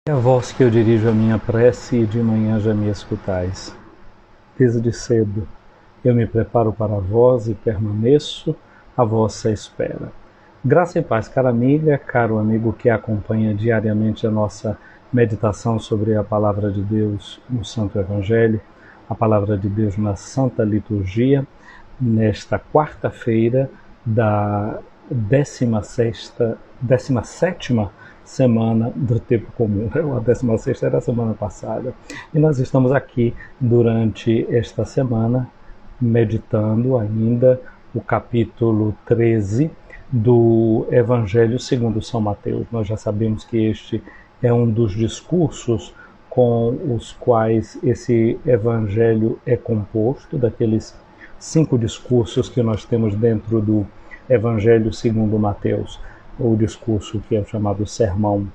É a voz que eu dirijo a minha prece e de manhã já me escutais. Desde cedo eu me preparo para vós e permaneço à vossa espera. Graça e paz, cara amiga, caro amigo que acompanha diariamente a nossa meditação sobre a Palavra de Deus no Santo Evangelho, a Palavra de Deus na Santa Liturgia, nesta quarta-feira da 17ª semana do tempo comum. A 16ª era a semana passada. E nós estamos aqui durante esta semana meditando ainda o capítulo 13 do Evangelho segundo São Mateus. Nós já sabemos que este é um dos discursos com os quais esse Evangelho é composto, daqueles 5 discursos que nós temos dentro do Evangelho segundo Mateus. O discurso que é chamado Sermão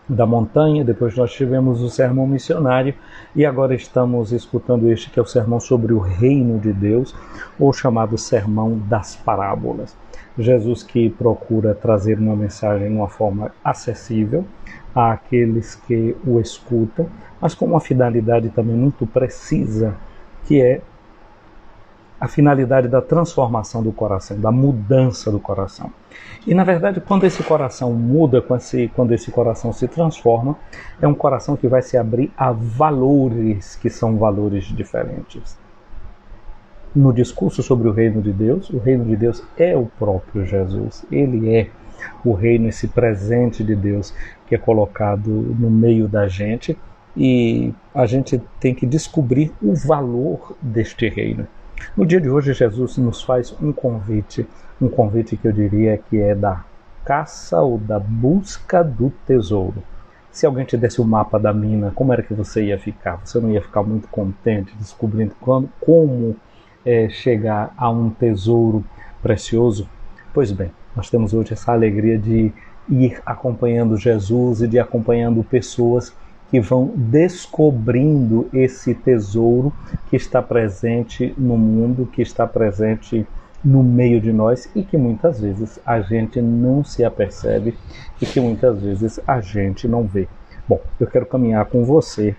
da Montanha, depois nós tivemos o Sermão Missionário e agora estamos escutando este que é o Sermão sobre o Reino de Deus, ou chamado Sermão das Parábolas. Jesus que procura trazer uma mensagem de uma forma acessível àqueles que o escutam, mas com uma finalidade também muito precisa, que é a finalidade da transformação do coração, da mudança do coração. E, na verdade, quando esse coração muda, quando esse coração se transforma, é um coração que vai se abrir a valores que são valores diferentes. No discurso sobre o reino de Deus é o próprio Jesus. Ele é o reino, esse presente de Deus que é colocado no meio da gente, e a gente tem que descobrir o valor deste reino. No dia de hoje, Jesus nos faz um convite que eu diria que é da caça ou da busca do tesouro. Se alguém te desse o mapa da mina, como era que você ia ficar? Você não ia ficar muito contente descobrindo como chegar a um tesouro precioso? Pois bem, nós temos hoje essa alegria de ir acompanhando Jesus e de acompanhando pessoas que vão descobrindo esse tesouro que está presente no mundo, que está presente no meio de nós e que muitas vezes a gente não se apercebe e que muitas vezes a gente não vê. Bom, eu quero caminhar com você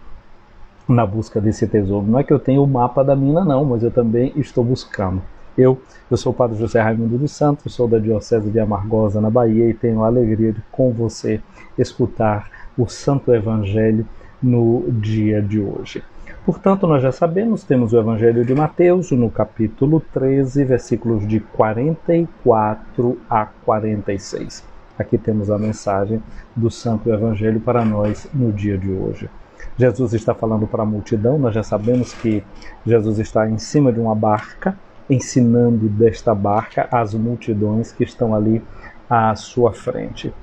na busca desse tesouro. Não é que eu tenha o mapa da mina não, mas eu também estou buscando. Eu sou o Padre José Raimundo dos Santos, sou da Diocese de Amargosa, na Bahia, e tenho a alegria de com você escutar o Santo Evangelho no dia de hoje. Portanto, nós já sabemos, temos o Evangelho de Mateus, no capítulo 13, versículos de 44 a 46. Aqui temos a mensagem do Santo Evangelho para nós no dia de hoje. Jesus está falando para a multidão, nós já sabemos que Jesus está em cima de uma barca, ensinando desta barca as multidões que estão ali à sua frente.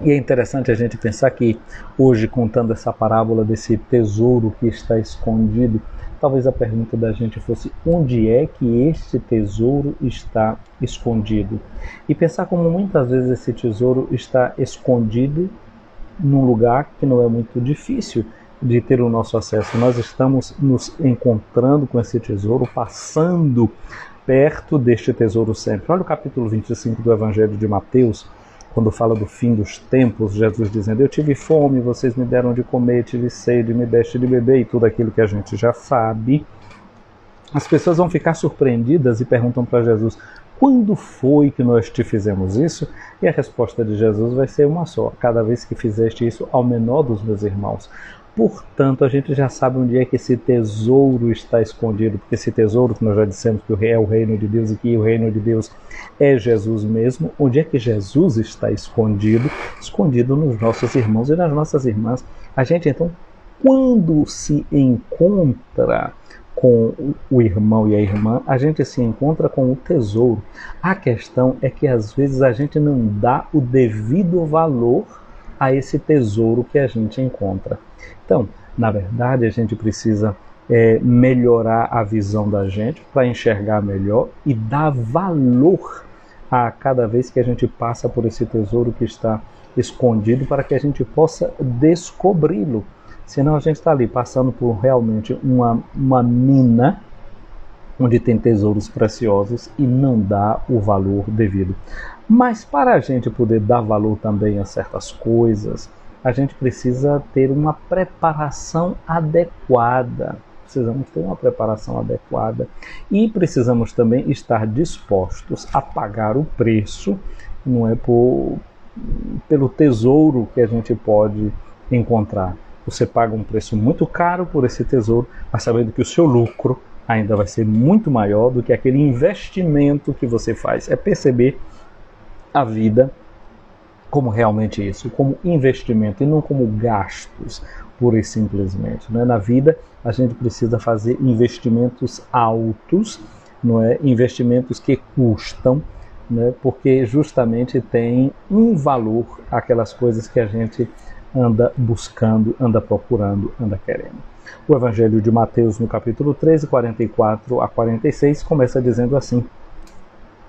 E é interessante a gente pensar que hoje, contando essa parábola desse tesouro que está escondido, talvez a pergunta da gente fosse: onde é que este tesouro está escondido? E pensar como muitas vezes esse tesouro está escondido num lugar que não é muito difícil de ter o nosso acesso. Nós estamos nos encontrando com esse tesouro, passando perto deste tesouro sempre. Olha o capítulo 25 do Evangelho de Mateus, quando fala do fim dos tempos, Jesus dizendo: eu tive fome, vocês me deram de comer, tive sede, me deste de beber, e tudo aquilo que a gente já sabe. As pessoas vão ficar surpreendidas e perguntam para Jesus: quando foi que nós te fizemos isso? E a resposta de Jesus vai ser uma só: cada vez que fizeste isso ao menor dos meus irmãos. Portanto, a gente já sabe onde é que esse tesouro está escondido, porque esse tesouro que nós já dissemos que é o reino de Deus e que o reino de Deus é Jesus mesmo. Onde é que Jesus está escondido? Escondido nos nossos irmãos e nas nossas irmãs. A gente, então, quando se encontra com o irmão e a irmã, a gente se encontra com o tesouro. A questão é que às vezes a gente não dá o devido valor a esse tesouro que a gente encontra. Então, na verdade, a gente precisa melhorar a visão da gente para enxergar melhor e dar valor a cada vez que a gente passa por esse tesouro que está escondido, para que a gente possa descobri-lo. Senão a gente está ali passando por realmente uma mina onde tem tesouros preciosos e não dá o valor devido. Mas para a gente poder dar valor também a certas coisas, a gente precisa ter uma preparação adequada. Precisamos ter uma preparação adequada e precisamos também estar dispostos a pagar o preço, não é, pelo tesouro que a gente pode encontrar. Você paga um preço muito caro por esse tesouro, mas sabendo que o seu lucro ainda vai ser muito maior do que aquele investimento que você faz. É perceber a vida como realmente isso, como investimento e não como gastos, pura e simplesmente. Não é? Na vida a gente precisa fazer investimentos altos, não é? Investimentos que custam, né? Porque justamente tem um valor aquelas coisas que a gente anda buscando, anda procurando, anda querendo. O Evangelho de Mateus, no capítulo 13, 44 a 46, começa dizendo assim: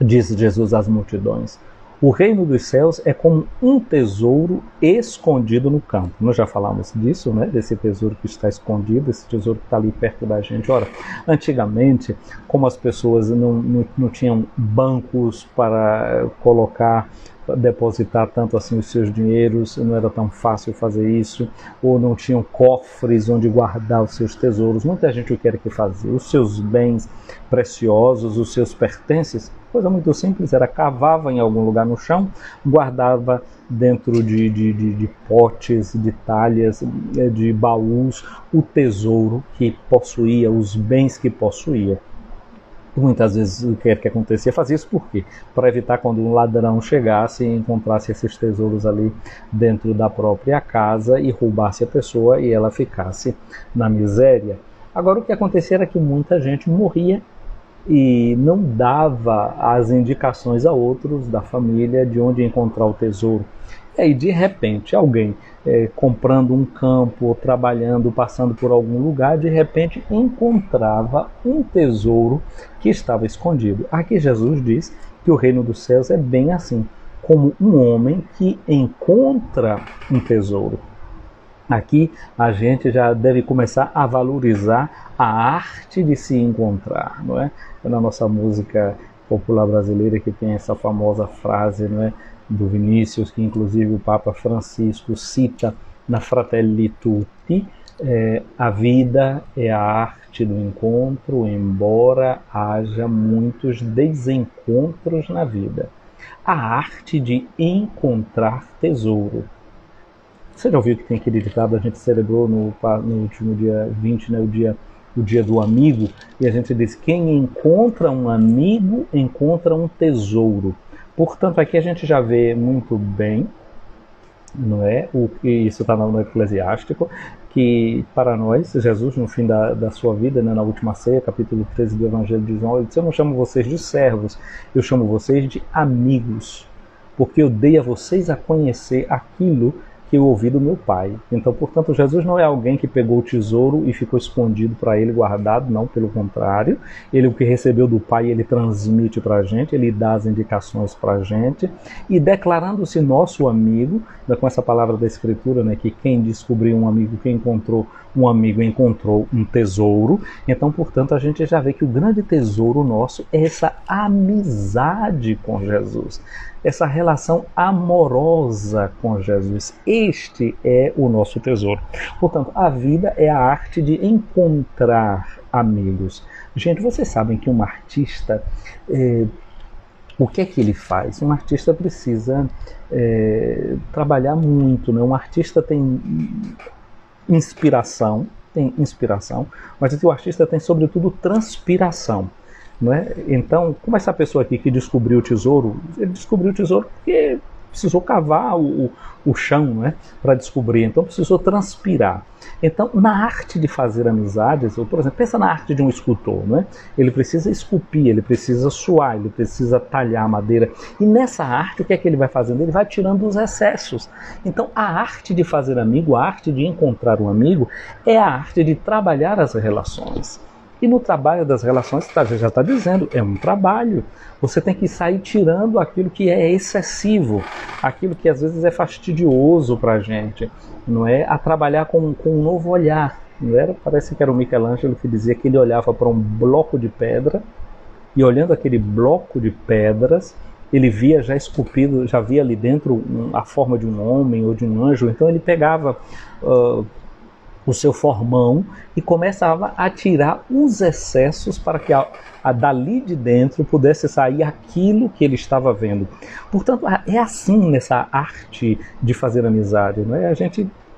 diz Jesus às multidões: o reino dos céus é como um tesouro escondido no campo. Nós já falamos disso, né? Desse tesouro que está escondido, esse tesouro que está ali perto da gente. Ora, antigamente, como as pessoas não tinham bancos para colocar, depositar tanto assim os seus dinheiros, não era tão fácil fazer isso, ou não tinham cofres onde guardar os seus tesouros. Muita gente o que era que fazia? Os seus bens preciosos, os seus pertences, coisa muito simples, era cavava em algum lugar no chão, guardava dentro de potes, de talhas, de baús, o tesouro que possuía, os bens que possuía. Muitas vezes o que acontecia, fazia isso por quê? Para evitar quando um ladrão chegasse e encontrasse esses tesouros ali dentro da própria casa e roubasse a pessoa e ela ficasse na miséria. Agora o que acontecia era que muita gente morria e não dava as indicações a outros da família de onde encontrar o tesouro. E aí, de repente, alguém comprando um campo, trabalhando, passando por algum lugar, de repente encontrava um tesouro que estava escondido. Aqui Jesus diz que o reino dos céus é bem assim, como um homem que encontra um tesouro. Aqui a gente já deve começar a valorizar a arte de se encontrar, não é? É na nossa música popular brasileira que tem essa famosa frase, não é, do Vinícius, que inclusive o Papa Francisco cita na Fratelli Tutti: a vida é a arte do encontro, embora haja muitos desencontros na vida. A arte de encontrar tesouro. Você já ouviu que tem aquele ditado, a gente celebrou no último dia 20, né, o dia do amigo, e a gente diz: quem encontra um amigo, encontra um tesouro. Portanto, aqui a gente já vê muito bem, não é? Isso está no Eclesiástico, que para nós, Jesus, no fim da sua vida, né, na última ceia, capítulo 13 do Evangelho de João, ele disse: eu não chamo vocês de servos, eu chamo vocês de amigos, porque eu dei a vocês a conhecer aquilo que eu ouvi do meu Pai. Então, portanto, Jesus não é alguém que pegou o tesouro e ficou escondido para ele, guardado, não, pelo contrário. Ele, o que recebeu do Pai, ele transmite para a gente, ele dá as indicações para a gente, e declarando-se nosso amigo, com essa palavra da Escritura, né, que quem descobriu um amigo, quem encontrou um amigo, encontrou um tesouro. Então, portanto, a gente já vê que o grande tesouro nosso é essa amizade com Jesus, essa relação amorosa com Jesus. Este é o nosso tesouro. Portanto, a vida é a arte de encontrar amigos. Gente, vocês sabem que um artista, o que é que ele faz? Um artista precisa trabalhar muito, né? Um artista tem inspiração, mas o artista tem, sobretudo, transpiração. Não é? Então, como essa pessoa aqui que descobriu o tesouro, ele descobriu o tesouro porque precisou cavar o chão, não é? Para descobrir, então precisou transpirar. Então, na arte de fazer amizades, ou, por exemplo, pensa na arte de um escultor, não é? Ele precisa esculpir, ele precisa suar, ele precisa talhar a madeira, e nessa arte, o que é que ele vai fazendo? Ele vai tirando os excessos. Então, a arte de fazer amigo, a arte de encontrar um amigo, é a arte de trabalhar as relações. E no trabalho das relações, já está dizendo, é um trabalho. Você tem que sair tirando aquilo que é excessivo, aquilo que às vezes é fastidioso para a gente, não é? A trabalhar com um novo olhar. Não era? Parece que era o Michelangelo que dizia que ele olhava para um bloco de pedra, e olhando aquele bloco de pedras, ele via já esculpido, já via ali dentro a forma de um homem ou de um anjo, então ele pegava o seu formão e começava a tirar os excessos para que dali de dentro pudesse sair aquilo que ele estava vendo. Portanto, é assim nessa arte de fazer amizade, não é?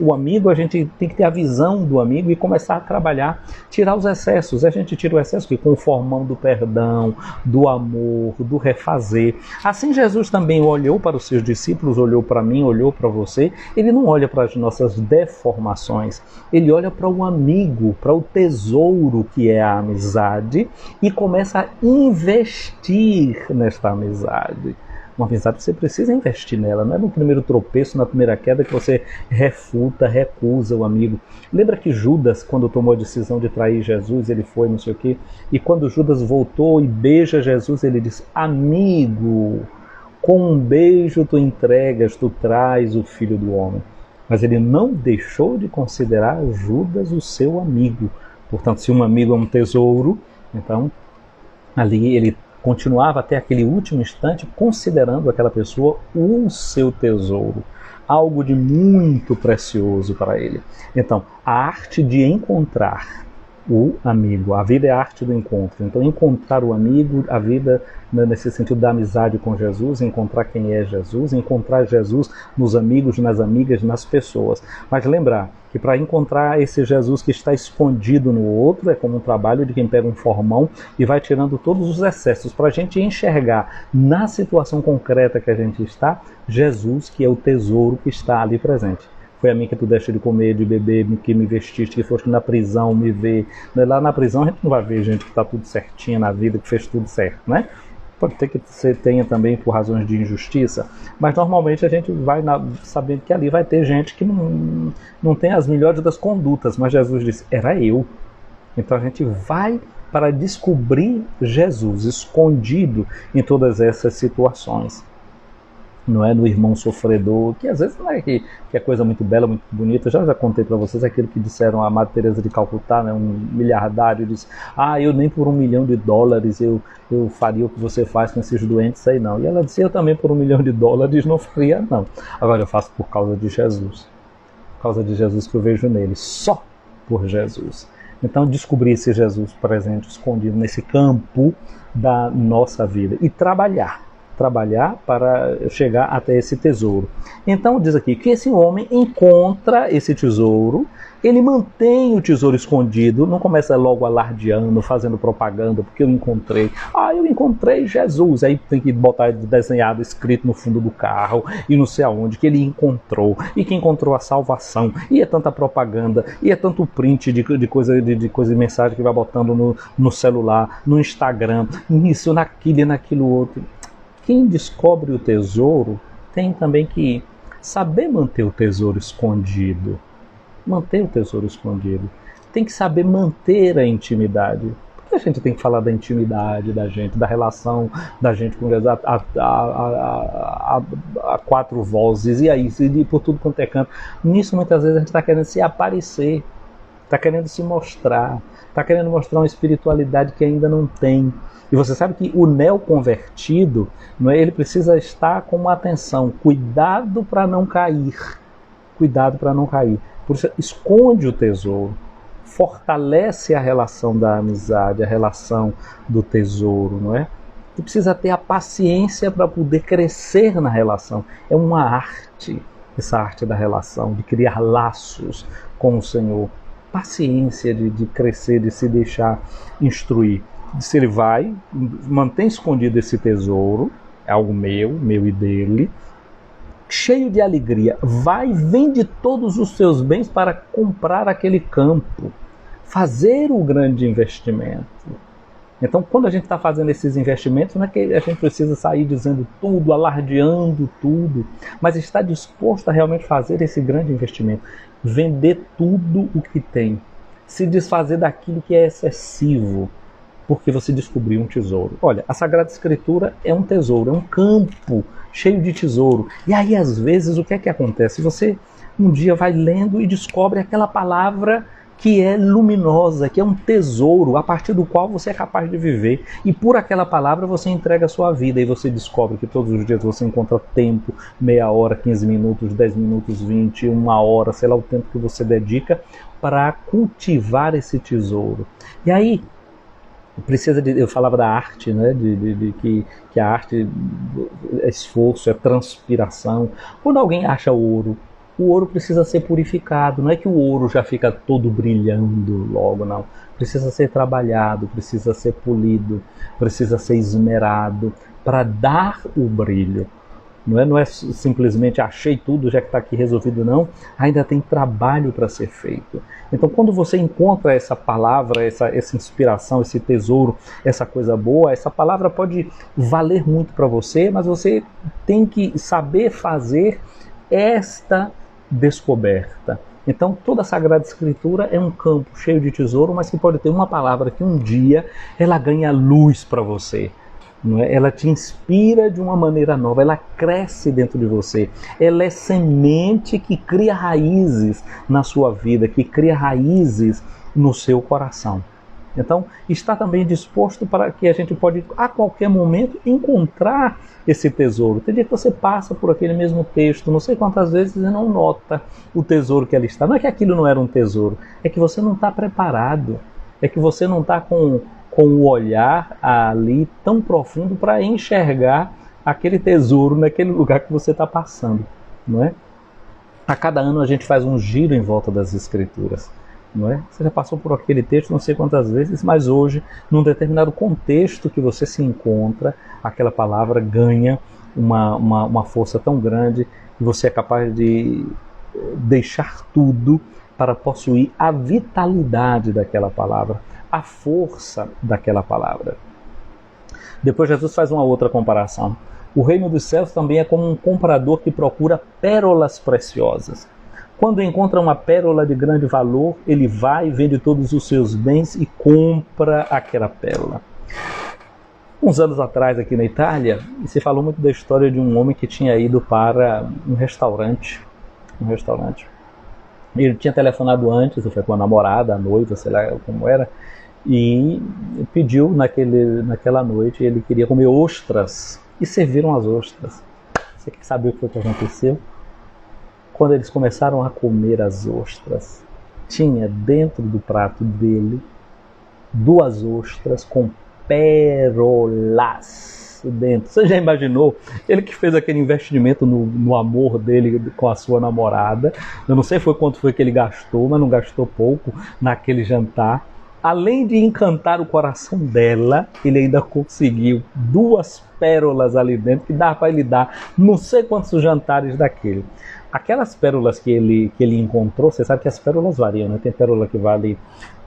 O amigo, a gente tem que ter a visão do amigo e começar a trabalhar, tirar os excessos. A gente tira o excesso com o formão do perdão, do amor, do refazer. Assim Jesus também olhou para os seus discípulos, olhou para mim, olhou para você. Ele não olha para as nossas deformações, ele olha para o amigo, para o tesouro que é a amizade e começa a investir nesta amizade. Uma amizade você precisa investir nela, não é no primeiro tropeço, na primeira queda que você refuta, recusa o amigo. Lembra que Judas, quando tomou a decisão de trair Jesus, ele foi não sei o quê, e quando Judas voltou e beija Jesus, ele diz: amigo, com um beijo tu entregas, tu traz o Filho do Homem. Mas ele não deixou de considerar Judas o seu amigo. Portanto, se um amigo é um tesouro, então ali ele continuava até aquele último instante considerando aquela pessoa o seu tesouro, algo de muito precioso para ele. Então, a arte de encontrar o amigo, a vida é a arte do encontro. Então, encontrar o amigo, a vida nesse sentido da amizade com Jesus, encontrar quem é Jesus, encontrar Jesus nos amigos, nas amigas, nas pessoas. Mas lembrar que para encontrar esse Jesus que está escondido no outro, é como um trabalho de quem pega um formão e vai tirando todos os excessos, para a gente enxergar na situação concreta que a gente está, Jesus, que é o tesouro que está ali presente. Foi a mim que tu deste de comer, de beber, que me vestiste, que foste na prisão me ver. Lá na prisão a gente não vai ver gente que está tudo certinho na vida, que fez tudo certo, né? Pode ter que você tenha também por razões de injustiça, mas normalmente a gente vai sabendo que ali vai ter gente que não tem as melhores das condutas, mas Jesus disse: era eu. Então a gente vai para descobrir Jesus escondido em todas essas situações. Não é no irmão sofredor, que às vezes não é que é coisa muito bela, muito bonita. Já contei para vocês aquilo que disseram a Madre Teresa de Calcutá, né, um miliardário, disse: eu nem por $1 milhão eu faria o que você faz com esses doentes aí não. E ela disse: eu também por $1 milhão não faria não. Agora eu faço por causa de Jesus. Por causa de Jesus que eu vejo nele, só por Jesus. Então descobrir esse Jesus presente, escondido nesse campo da nossa vida e trabalhar para chegar até esse tesouro. Então diz aqui que esse homem encontra esse tesouro, ele mantém o tesouro escondido, não começa logo alardeando, fazendo propaganda, porque eu encontrei Jesus, aí tem que botar desenhado, escrito no fundo do carro, e não sei aonde, que ele encontrou, e que encontrou a salvação, e é tanta propaganda, e é tanto print de coisa de mensagem que vai botando no celular, no Instagram, nisso, naquilo e naquilo outro. Quem descobre o tesouro tem também que saber manter o tesouro escondido. Manter o tesouro escondido. Tem que saber manter a intimidade. Porque a gente tem que falar da intimidade da gente, da relação da gente com Deus a quatro vozes, e aí, por tudo quanto é canto. Nisso muitas vezes a gente está querendo se aparecer, está querendo se mostrar, está querendo mostrar uma espiritualidade que ainda não tem. E você sabe que o neoconvertido, ele precisa estar com uma atenção, cuidado para não cair. Cuidado para não cair. Por isso, esconde o tesouro, fortalece a relação da amizade, a relação do tesouro, não é? E precisa ter a paciência para poder crescer na relação. É uma arte, essa arte da relação, de criar laços com o Senhor. Paciência de crescer, de se deixar instruir. Se ele vai, mantém escondido esse tesouro, é algo meu e dele, cheio de alegria, vai e vende todos os seus bens para comprar aquele campo, fazer o grande investimento. Então, quando a gente está fazendo esses investimentos, não é que a gente precisa sair dizendo tudo, alardeando tudo, mas está disposto a realmente fazer esse grande investimento, vender tudo o que tem, se desfazer daquilo que é excessivo, porque você descobriu um tesouro. Olha, a Sagrada Escritura é um tesouro, é um campo cheio de tesouro. E aí, às vezes, o que é que acontece? Você um dia vai lendo e descobre aquela palavra que é luminosa, que é um tesouro a partir do qual você é capaz de viver. E por aquela palavra você entrega a sua vida e você descobre que todos os dias você encontra tempo, meia hora, 15 minutos, 10 minutos, 20, uma hora, sei lá o tempo que você dedica para cultivar esse tesouro. E aí, eu falava da arte, né? Que a arte é esforço, é transpiração. Quando alguém acha ouro, o ouro precisa ser purificado. Não é que o ouro já fica todo brilhando logo, não. Precisa ser trabalhado, precisa ser polido, precisa ser esmerado para dar o brilho. Não é simplesmente achei tudo, já que está aqui resolvido, não. Ainda tem trabalho para ser feito. Então, quando você encontra essa palavra, essa inspiração, esse tesouro, essa coisa boa, essa palavra pode valer muito para você, mas você tem que saber fazer esta descoberta. Então, toda a Sagrada Escritura é um campo cheio de tesouro, mas que pode ter uma palavra que um dia ela ganha luz para você. Não é? Ela te inspira de uma maneira nova, ela cresce dentro de você. Ela é semente que cria raízes na sua vida, que cria raízes no seu coração. Então, está também disposto para que a gente pode, a qualquer momento, encontrar esse tesouro. Tem dia que você passa por aquele mesmo texto, não sei quantas vezes, e não nota o tesouro que ali está. Não é que aquilo não era um tesouro, é que você não está preparado, é que você não está com o olhar ali tão profundo para enxergar aquele tesouro naquele lugar que você está passando, não é? A cada ano a gente faz um giro em volta das Escrituras, não é? Você já passou por aquele texto não sei quantas vezes, mas hoje, num determinado contexto que você se encontra, aquela palavra ganha uma força tão grande que você é capaz de deixar tudo para possuir a vitalidade daquela palavra, a força daquela palavra. Depois Jesus faz uma outra comparação. O reino dos céus também é como um comprador que procura pérolas preciosas. Quando encontra uma pérola de grande valor, ele vai, vende todos os seus bens e compra aquela pérola. Uns anos atrás, aqui na Itália, se falou muito da história de um homem que tinha ido para um restaurante. Ele tinha telefonado antes, foi com a namorada, a noiva, sei lá como era, e pediu naquela noite, ele queria comer ostras, e serviram as ostras. Você quer saber o que foi que aconteceu? Quando eles começaram a comer as ostras, tinha dentro do prato dele 2 ostras com pérolas dentro. Você já imaginou? Ele que fez aquele investimento no amor dele com a sua namorada. Eu não sei quanto foi que ele gastou, mas não gastou pouco naquele jantar. Além de encantar o coração dela, ele ainda conseguiu 2 pérolas ali dentro, que dá para ele dar não sei quantos jantares daquele. Aquelas pérolas que ele encontrou, você sabe que as pérolas variam, né? Tem pérola que vale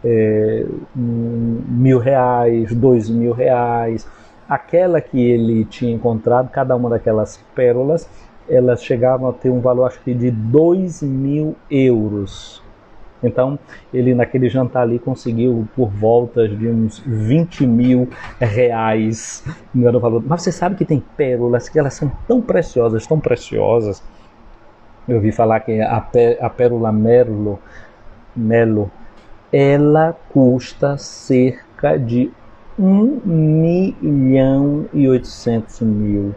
R$1.000, R$2.000. Aquela que ele tinha encontrado, cada uma daquelas pérolas, elas chegavam a ter um valor, acho que de 2.000 euros. Então, ele naquele jantar ali conseguiu por volta de uns R$20.000. Não era o valor. Mas você sabe que tem pérolas que elas são tão preciosas, tão preciosas. Eu ouvi falar que a pérola Melo, ela custa cerca de 1.800.000.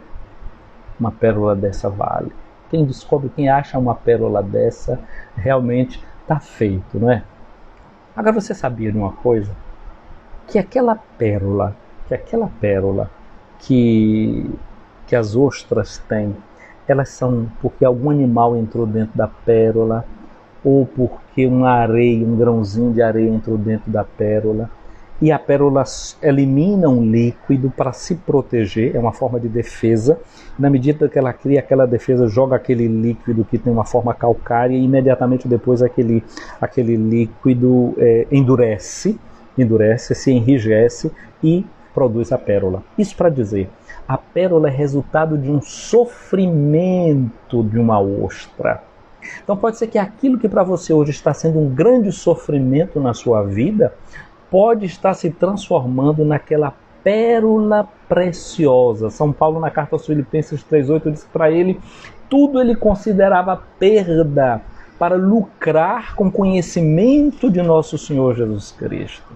Uma pérola dessa vale. Quem descobre, quem acha uma pérola dessa, realmente está feito, não é? Agora você sabia de uma coisa? Que aquela pérola que as ostras têm, elas são porque algum animal entrou dentro da pérola, ou porque uma areia, um grãozinho de areia entrou dentro da pérola, e a pérola elimina um líquido para se proteger, é uma forma de defesa. Na medida que ela cria aquela defesa, joga aquele líquido que tem uma forma calcária, e imediatamente depois aquele líquido endurece, se enrijece e produz a pérola. Isso para dizer, a pérola é resultado de um sofrimento de uma ostra. Então pode ser que aquilo que para você hoje está sendo um grande sofrimento na sua vida, pode estar se transformando naquela pérola preciosa. São Paulo, na carta aos Filipenses 3,8, diz que para ele tudo ele considerava perda para lucrar com o conhecimento de nosso Senhor Jesus Cristo.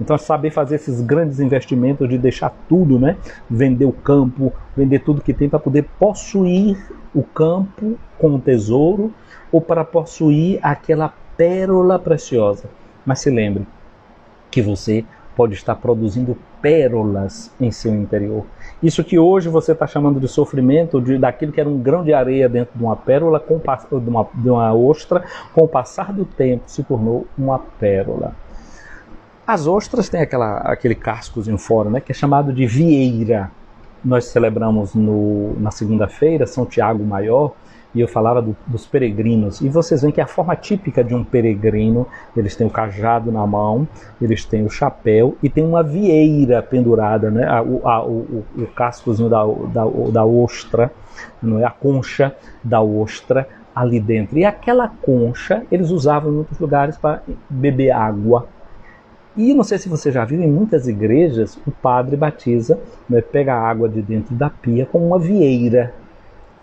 Então, saber fazer esses grandes investimentos de deixar tudo, né? Vender o campo, vender tudo que tem para poder possuir o campo com o tesouro ou para possuir aquela pérola preciosa. Mas se lembre que você pode estar produzindo pérolas em seu interior. Isso que hoje você está chamando de sofrimento, daquilo que era um grão de areia dentro de uma pérola, de uma ostra, com o passar do tempo se tornou uma pérola. As ostras têm aquele cascozinho fora, né, que é chamado de vieira. Nós celebramos na segunda-feira, São Tiago Maior, e eu falava dos peregrinos. E vocês veem que a forma típica de um peregrino, eles têm o cajado na mão, eles têm o chapéu e tem uma vieira pendurada, né, o cascozinho da ostra, não é? A concha da ostra ali dentro. E aquela concha eles usavam em muitos lugares para beber água. E não sei se você já viu, em muitas igrejas, o padre batiza, né, pega a água de dentro da pia com uma vieira,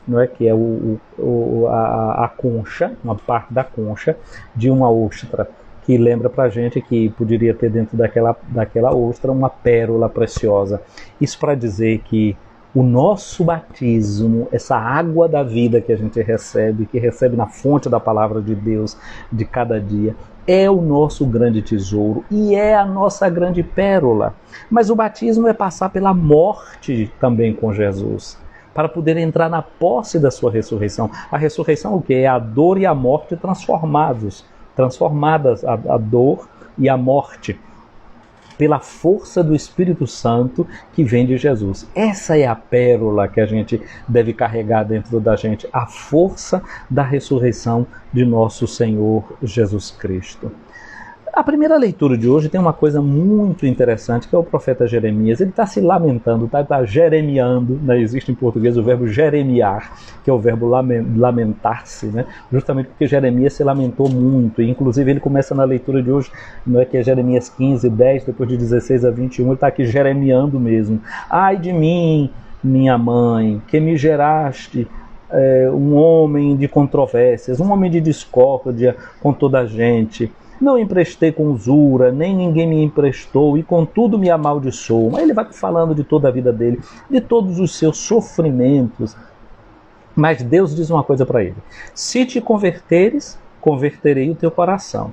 não é, que é a concha, uma parte da concha de uma ostra, que lembra pra gente que poderia ter dentro daquela ostra uma pérola preciosa. Isso para dizer que o nosso batismo, essa água da vida que a gente recebe, que recebe na fonte da palavra de Deus de cada dia, é o nosso grande tesouro e é a nossa grande pérola. Mas o batismo é passar pela morte também com Jesus, para poder entrar na posse da sua ressurreição. A ressurreição o que? É a dor e a morte transformadas a dor e a morte pela força do Espírito Santo que vem de Jesus. Essa é a pérola que a gente deve carregar dentro da gente, a força da ressurreição de nosso Senhor Jesus Cristo. A primeira leitura de hoje tem uma coisa muito interessante, que é o profeta Jeremias. Ele está se lamentando, está jeremiando, né? Existe em português o verbo jeremiar, que é o verbo lamentar-se, né? Justamente porque Jeremias se lamentou muito. E, inclusive, ele começa na leitura de hoje, não é, que é Jeremias 15, 10, depois de 16 a 21, ele está aqui jeremiando mesmo. Ai de mim, minha mãe, que me geraste, um homem de controvérsias, um homem de discórdia com toda a gente. Não emprestei com usura, nem ninguém me emprestou, e contudo me amaldiçoou. Mas ele vai falando de toda a vida dele, de todos os seus sofrimentos. Mas Deus diz uma coisa para ele: se te converteres, converterei o teu coração.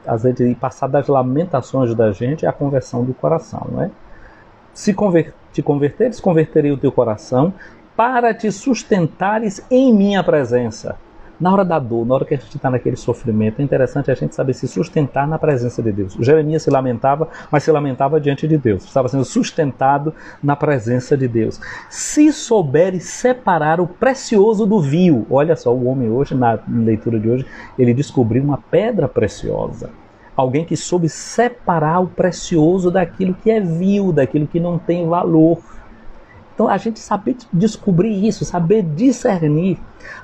Às vezes, passar das lamentações da gente é a conversão do coração, não é? Se te converteres, converterei o teu coração, para te sustentares em minha presença. Na hora da dor, na hora que a gente está naquele sofrimento, é interessante a gente saber se sustentar na presença de Deus. Jeremias se lamentava, mas se lamentava diante de Deus. Estava sendo sustentado na presença de Deus. Se souberes separar o precioso do vil. Olha só, o homem hoje, na leitura de hoje, ele descobriu uma pedra preciosa. Alguém que soube separar o precioso daquilo que é vil, daquilo que não tem valor. Então, a gente saber descobrir isso, saber discernir.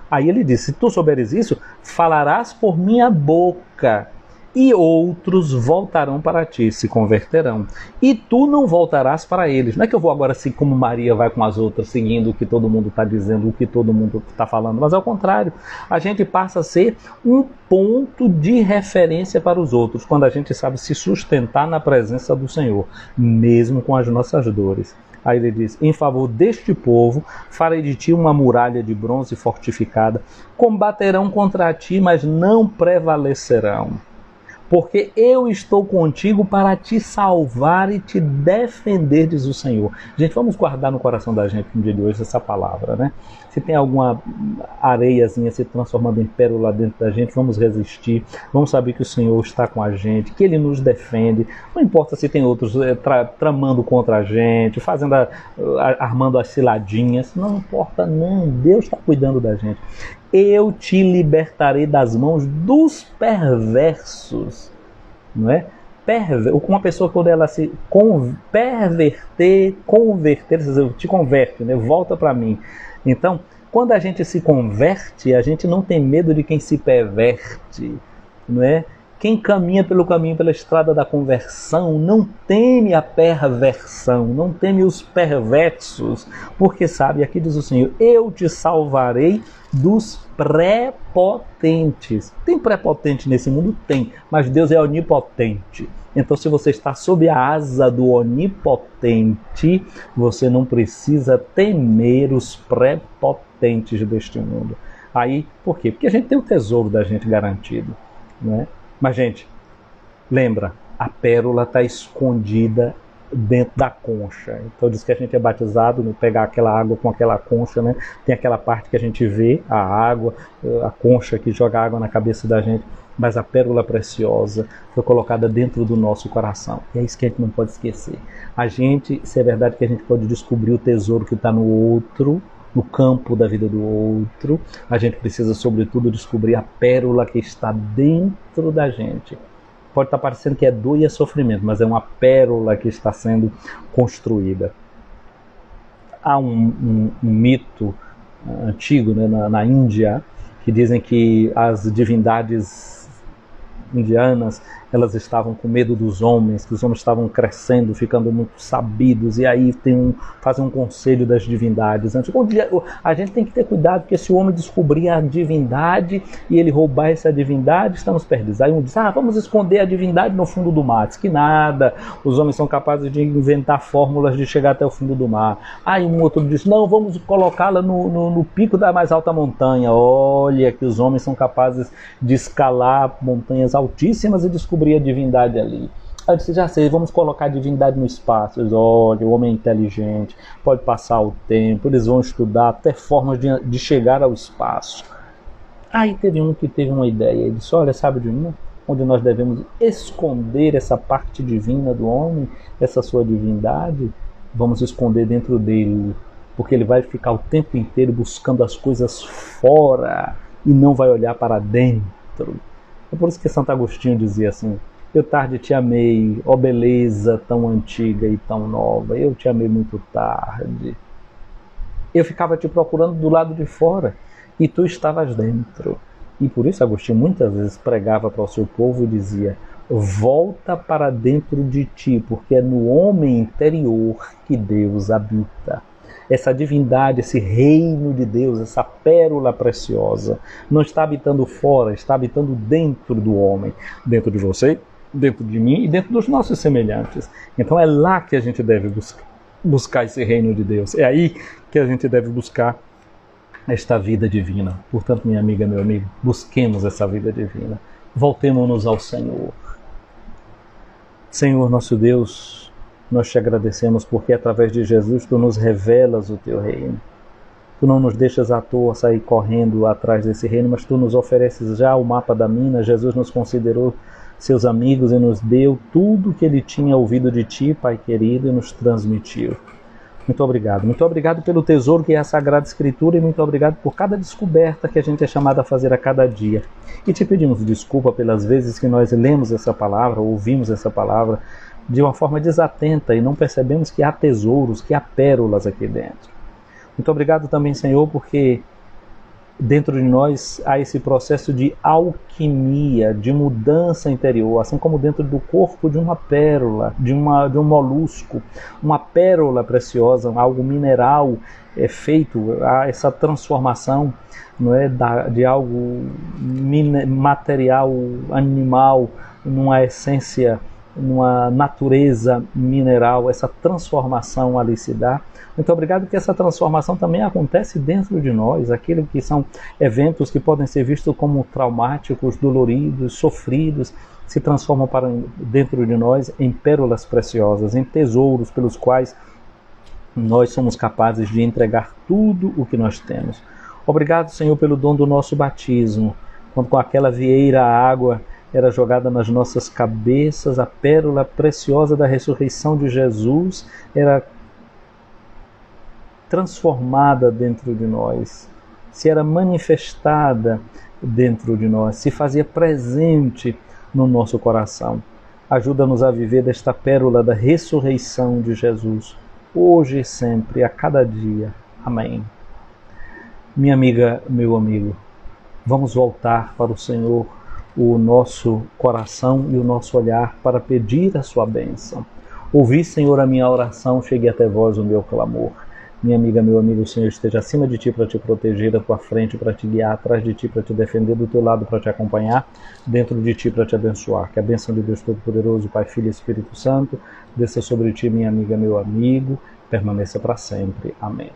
Aí ele diz: se tu souberes isso, falarás por minha boca, e outros voltarão para ti, se converterão. E tu não voltarás para eles. Não é que eu vou agora assim como Maria vai com as outras, seguindo o que todo mundo está dizendo, o que todo mundo está falando. Mas ao contrário, a gente passa a ser um ponto de referência para os outros, quando a gente sabe se sustentar na presença do Senhor, mesmo com as nossas dores. Aí ele diz: em favor deste povo, farei de ti uma muralha de bronze fortificada. Combaterão contra ti, mas não prevalecerão. Porque eu estou contigo para te salvar e te defender, diz o Senhor. Gente, vamos guardar no coração da gente no dia de hoje essa palavra, né? Se tem alguma areiazinha se transformando em pérola dentro da gente, vamos resistir. Vamos saber que o Senhor está com a gente, que Ele nos defende. Não importa se tem outros tramando contra a gente, armando as ciladinhas. Não importa, não. Deus está cuidando da gente. Eu te libertarei das mãos dos perversos, não é? Uma pessoa, quando ela se converter, te converte, né? Volta para mim. Então, quando a gente se converte, a gente não tem medo de quem se perverte, não é? Quem caminha pelo caminho, pela estrada da conversão, não teme a perversão, não teme os perversos, porque sabe, aqui diz o Senhor, eu te salvarei dos prepotentes. Tem prepotente nesse mundo? Tem, mas Deus é onipotente. Então, se você está sob a asa do onipotente, você não precisa temer os prepotentes deste mundo. Aí, por quê? Porque a gente tem o tesouro da gente garantido, né? Mas, gente, lembra, a pérola está escondida dentro da concha. Então diz que a gente é batizado, no pegar aquela água com aquela concha, né? Tem aquela parte que a gente vê, a água, a concha que joga água na cabeça da gente, mas a pérola preciosa foi colocada dentro do nosso coração. E é isso que a gente não pode esquecer. A gente, se é verdade que a gente pode descobrir o tesouro que está no outro, no campo da vida do outro, a gente precisa, sobretudo, descobrir a pérola que está dentro da gente. Pode estar parecendo que é dor e é sofrimento, mas é uma pérola que está sendo construída. Há um mito antigo, né, na Índia, que dizem que as divindades indianas, elas estavam com medo dos homens, que os homens estavam crescendo, ficando muito sabidos, e aí fazem um conselho das divindades. A gente tem que ter cuidado, porque se o homem descobrir a divindade e ele roubar essa divindade, estamos perdidos. Aí um diz, vamos esconder a divindade no fundo do mar. Diz que nada, os homens são capazes de inventar fórmulas de chegar até o fundo do mar. Aí um outro diz, não, vamos colocá-la no pico da mais alta montanha. Olha que os homens são capazes de escalar montanhas altíssimas e descobrir a divindade ali. Eu disse, já sei, vamos colocar a divindade no espaço. Eles, olha, o homem é inteligente, pode passar o tempo, eles vão estudar até formas de chegar ao espaço. Aí teve um que teve uma ideia, ele disse, olha, sabe de uma? Onde nós devemos esconder essa parte divina do homem, essa sua divindade, vamos esconder dentro dele, porque ele vai ficar o tempo inteiro buscando as coisas fora e não vai olhar para dentro. É por isso que Santo Agostinho dizia assim, eu tarde te amei, ó beleza tão antiga e tão nova, eu te amei muito tarde. Eu ficava te procurando do lado de fora e tu estavas dentro. E por isso Agostinho muitas vezes pregava para o seu povo e dizia, volta para dentro de ti, porque é no homem interior que Deus habita. Essa divindade, esse reino de Deus, essa pérola preciosa, não está habitando fora, está habitando dentro do homem, dentro de você, dentro de mim e dentro dos nossos semelhantes. Então é lá que a gente deve buscar esse reino de Deus. É aí que a gente deve buscar esta vida divina. Portanto, minha amiga, meu amigo, busquemos essa vida divina. Voltemo-nos ao Senhor. Senhor nosso Deus, nós te agradecemos porque através de Jesus tu nos revelas o teu reino. Tu não nos deixas à toa sair correndo atrás desse reino, mas tu nos ofereces já o mapa da mina. Jesus nos considerou seus amigos e nos deu tudo o que ele tinha ouvido de ti, Pai querido, e nos transmitiu. Muito obrigado. Muito obrigado pelo tesouro que é a Sagrada Escritura e muito obrigado por cada descoberta que a gente é chamado a fazer a cada dia. E te pedimos desculpa pelas vezes que nós lemos essa palavra, ouvimos essa palavra de uma forma desatenta e não percebemos que há tesouros, que há pérolas aqui dentro. Muito obrigado também, Senhor, porque dentro de nós há esse processo de alquimia, de mudança interior, assim como dentro do corpo de uma pérola, de um molusco, uma pérola preciosa, algo mineral é feito, há essa transformação, não é, de algo material, animal, numa essência, numa natureza mineral, essa transformação ali se dá. Muito obrigado que essa transformação também acontece dentro de nós, aquilo que são eventos que podem ser vistos como traumáticos, doloridos, sofridos, se transformam para dentro de nós em pérolas preciosas, em tesouros pelos quais nós somos capazes de entregar tudo o que nós temos. Obrigado, Senhor, pelo dom do nosso batismo, quando com aquela vieira a água era jogada nas nossas cabeças, a pérola preciosa da ressurreição de Jesus era transformada dentro de nós, se era manifestada dentro de nós, se fazia presente no nosso coração. Ajuda-nos a viver desta pérola da ressurreição de Jesus, hoje e sempre, a cada dia. Amém. Minha amiga, meu amigo, vamos voltar para o Senhor o nosso coração e o nosso olhar para pedir a sua bênção. Ouvi, Senhor, a minha oração, chegue até vós o meu clamor. Minha amiga, meu amigo, o Senhor esteja acima de ti para te proteger, à tua frente para te guiar, atrás de ti para te defender, do teu lado para te acompanhar, dentro de ti para te abençoar. Que a bênção de Deus Todo-Poderoso, Pai, Filho e Espírito Santo, desça sobre ti, minha amiga, meu amigo, permaneça para sempre. Amém.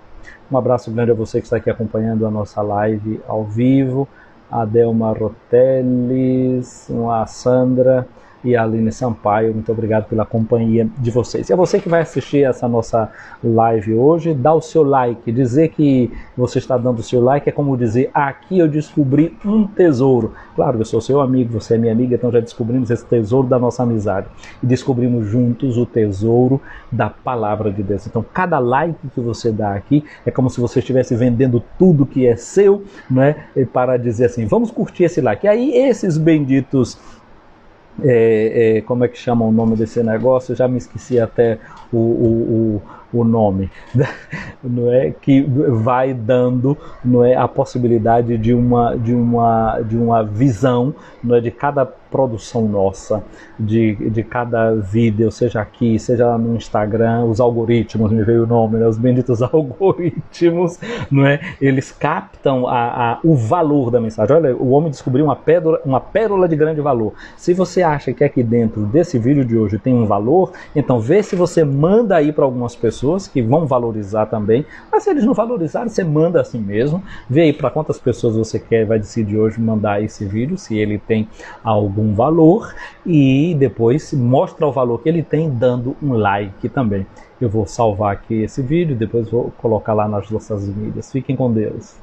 Um abraço grande a você que está aqui acompanhando a nossa live ao vivo, a Delma Roteles, a Sandra e a Aline Sampaio, muito obrigado pela companhia de vocês. E a você que vai assistir essa nossa live hoje, dá o seu like. Dizer que você está dando o seu like é como dizer, aqui eu descobri um tesouro. Claro, eu sou seu amigo, você é minha amiga, então já descobrimos esse tesouro da nossa amizade. E descobrimos juntos o tesouro da palavra de Deus. Então, cada like que você dá aqui é como se você estivesse vendendo tudo que é seu, né? E para dizer assim, vamos curtir esse like. E aí, esses benditos... como é que chama o nome desse negócio? Eu já me esqueci até o nome, não é, que vai dando, não é, a possibilidade de uma visão, não é, de cada produção nossa, de cada vídeo, seja aqui, seja no Instagram, os algoritmos, me veio o nome, né, os benditos algoritmos, não é, eles captam o valor da mensagem. Olha, o homem descobriu uma pérola de grande valor. Se você acha que aqui dentro desse vídeo de hoje tem um valor, então vê se você manda aí para algumas pessoas que vão valorizar também, mas se eles não valorizarem, você manda assim mesmo, vê aí para quantas pessoas você quer, vai decidir hoje mandar esse vídeo, se ele tem algum valor, e depois mostra o valor que ele tem dando um like também. Eu vou salvar aqui esse vídeo, depois vou colocar lá nas nossas mídias. Fiquem com Deus.